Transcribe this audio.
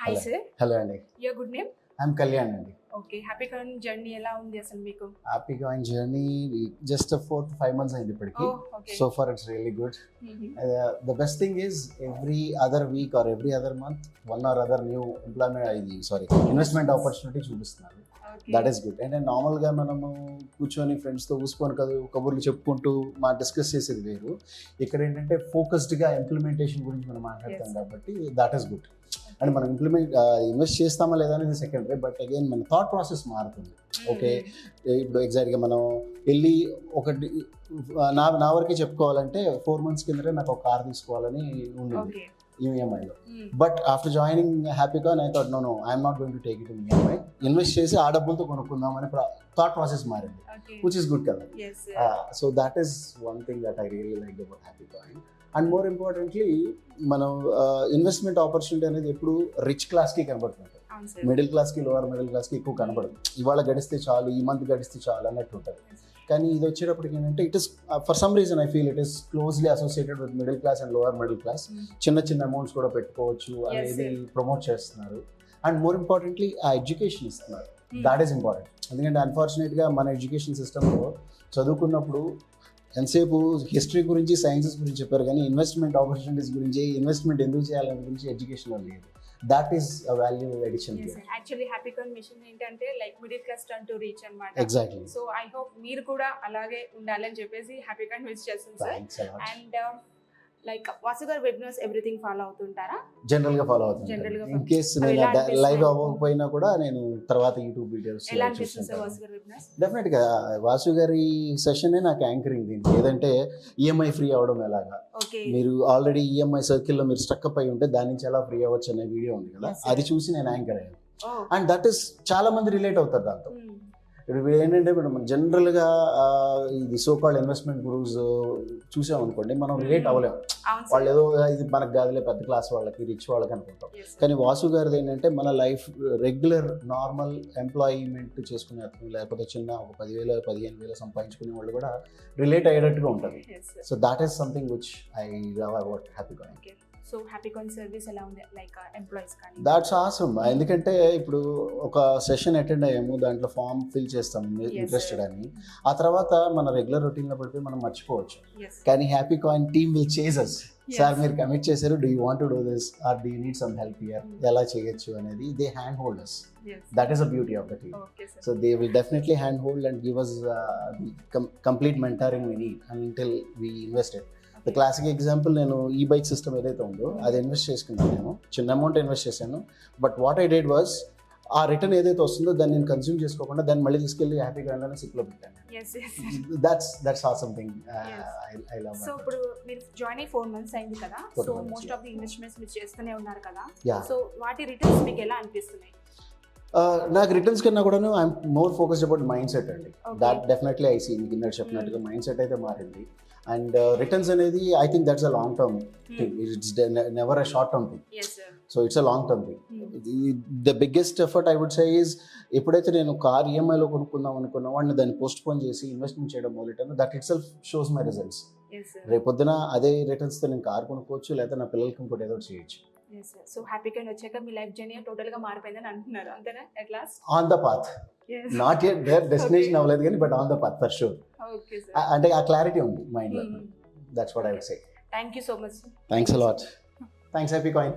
Hi sir. Hello అండి. Your good name? I'm Kalyan అండి. Okay. Happycoin journey ఎలా ఉంది అసలు మీకు? Happycoin journey just 4 to 5 months అయింది ఇప్పటికి. Okay. So far it's really good. The best thing is every other week or every other month one or other new investment opportunity చూపిస్తున్నారు. That is good. And నార్మల్గా మనము కూర్చొని ఫ్రెండ్స్తో ఊసుకొని కబుర్లు చెప్పుకుంటూ discuss చేసేది వేరు. ఇక్కడ ఏంటంటే ఫోకస్డ్గా ఇంప్లిమెంటేషన్ గురించి మనం మాట్లాడతాం కాబట్టి దట్ ఈస్ గుడ్. అండ్ మనం ఇన్వెస్ట్ చేస్తామా లేదా అనేది సెకండరీ, బట్ అగైన్ మన థాట్ ప్రాసెస్ మారుతుంది. ఓకే, ఇప్పుడు ఎగ్జాక్ట్గా మనం వెళ్ళి ఒకటి నా వరకే చెప్పుకోవాలంటే 4 months కిందనే నాకు ఒక కార్ తీసుకోవాలని ఉండింది ఈఎంఐలో. But after joining Happycoin I thought no I'm not going to take it in EMI, invest చేసి ఆ డబ్బులతో కొనుక్కుందాం అనే థాట్ ప్రాసెస్ మారింది, విచ్ ఇస్ గుడ్ కదా. So that is one thing that I really like about Happycoin. And more importantly మనం investment opportunity అనేది ఎప్పుడు రిచ్ క్లాస్కి కనబడుతుంటుంది, మిడిల్ క్లాస్కి లోవర్ మిడిల్ క్లాస్కి ఎక్కువ కనబడదు. ఇవాళ గడిస్తే చాలు, ఈ మంత్ గడిస్తే చాలు అన్నట్టు ఉంటుంది. కానీ ఇది వచ్చేటప్పటికి ఏంటంటే it is for some reason I feel it is closely associated with middle class and lower middle class. చిన్న చిన్న అమౌంట్స్ కూడా పెట్టుకోవచ్చు అనేది ప్రమోట్ చేస్తున్నారు. అండ్ మోర్ ఇంపార్టెంట్లీ ఆ ఎడ్యుకేషన్ ఇస్తున్నారు. That is important. ఎందుకంటే అన్ఫార్చునేట్గా మన ఎడ్యుకేషన్ సిస్టంలో చదువుకున్నప్పుడు ఎంతసేపు హిస్టరీ గురించి సైన్సెస్ గురించి చెప్పారు, కానీ ఇన్వెస్ట్మెంట్ ఆపర్చునిటీస్ గురించి, ఇన్వెస్ట్మెంట్ ఎందుకు చేయాలనే గురించి ఎడ్యుకేషన్లో లేదు. That is a value addition. Actually Happycoin mission ఏంటంటే like middle class turn to rich అన్నమాట. ఎగ్జాక్ట్లీ. సో ఐ హోప్ మీరు కూడా అలాగే ఉండాలని చెప్పేసి హ్యాపీకాయిన్ విష్ చేస్తుంది sir. And like Vasu garu webinars everything follow అవుతుంటారా? జనరల్గా ఫాలో అవుతుంటాను. ఇన్ కేస్ నేను లైవ్ అవ్వకపోయినా కూడా నేను తర్వాత యూట్యూబ్ వీడియోస్ డెఫినెట్గా వాసు గారి సెషనే నాకు యాంకరింగ్. దీనికి ఏదంటే ఈఎంఐ ఫ్రీ అవ్వడం ఎలాగా, మీరు ఆల్రెడీ ఈఎంఐ సర్కిల్లో మీరు స్టక్ అప్ అయి ఉంటే దాని నుంచి ఎలా ఫ్రీ అవ్వచ్చు అనే వీడియో ఉంది కదా, అది చూసి నేను యాంకర్ అయ్యాను. అండ్ దట్ ఈస్ చాలా మంది రిలేట్ అవుతారు దాంతో. ఇప్పుడు ఏంటంటే ఇప్పుడు మనం జనరల్గా ఇది సోకాల్డ్ ఇన్వెస్ట్మెంట్ గురూస్ చూసామనుకోండి, మనం రిలేట్ అవ్వలేము. వాళ్ళు ఏదో ఇది మనకు కాదులే పెద్ద క్లాస్ వాళ్ళకి, రిచ్ వాళ్ళకి అనుకుంటాం. కానీ వాసు గారిది ఏంటంటే మన లైఫ్ రెగ్యులర్ నార్మల్ ఎంప్లాయ్మెంట్ చేసుకునే అతను, లేకపోతే చిన్న ఒక 10,000 15,000 సంపాదించుకునే వాళ్ళు కూడా రిలేట్ అయ్యేటట్టుగా ఉంటుంది. So that is something which I love about Happycoin. So Happycoin service ఎలా ఉంది లైక్ ఎంప్లాయీస్ కానీ? That's awesome. ఎందుకంటే ఇప్పుడు ఒక సెషన్ అటెండ్ అయ్యాము, దాంట్లో ఫామ్ ఫిల్ చేస్తాం ఇంట్రెస్టెడ్ అని, ఆ తర్వాత మన రెగ్యులర్ రొటీన్లో పడిపోయి మనం మర్చిపోవచ్చు. కానీ Happycoin team will chase us. Sir మీరు కమిట్ చేశారు, do you want to do this or do you need some help here, ఎలా చేయొచ్చు అనేది they hand hold us. That is the beauty of the team. So they will definitely hand hold and give us the complete mentoring we need until we invest it. The classic example, నేను ఈ bike system ఏదైతే ఉందో అది invest చేసుకున్నాను. నేను చిన్న amount invest చేశాను, but what I did was ఆ రిటర్న్ ఏదైతే వస్తుందో దాన్ని నేను కన్స్యూమ్ చేసుకోకుండా దాన్ని మళ్ళీ తీసుకెళ్ళి హ్యాపీగా సిక్లో పెట్టాను. That's awesome thing I love. So ఇప్పుడు మీరు జాయిన్ అయ్యి 4 months అయింది కదా, so most of the investments మీరు చేస్తూనే ఉన్నారు కదా, సో వాటి రిటర్న్స్ మీకు ఎలా అనిపిస్తున్నాయి? నాకు రిటర్న్స్ కన్నా కూడాను I'm more focused about mindset అండి. దాట్ డెఫినెట్లీ ఐ సీ, మీకు కింద చెప్పినట్టుగా మైండ్ సెట్ అయితే మారింది. అండ్ రిటర్న్స్ అనేది I think that's a long term thing, it's never a short term thing. So it's a long term thing. The biggest effort I would say is, ఎప్పుడైతే నేను car ఈఎంఐలో కొనుక్కుందాం అనుకున్నా వాడిని దాన్ని post phone చేసి investment చేయడం మొదలెట్టాను, that itself shows my results. రేపొద్దున అదే రిటర్న్స్తో నేను కార్ కొనుక్కోవచ్చు, లేదా నా పిల్లలకి ఇంకోటి ఏదో చేయొచ్చు. సో హ్యాపీకాయిన్ వచ్చాక మీ లైఫ్ జర్నీ టోటల్ గా మారిపోయిందని అంటున్నారు, అంతేనా? At last on the path, not yet there destination అవ్వలేదు కానీ but on the path for sure. అంటే ఆ క్లారిటీ ఉంది మైండ్ లో. That's what I would say. Thank you so much. Thanks a lot. Thanks హ్యాపీకాయిన్.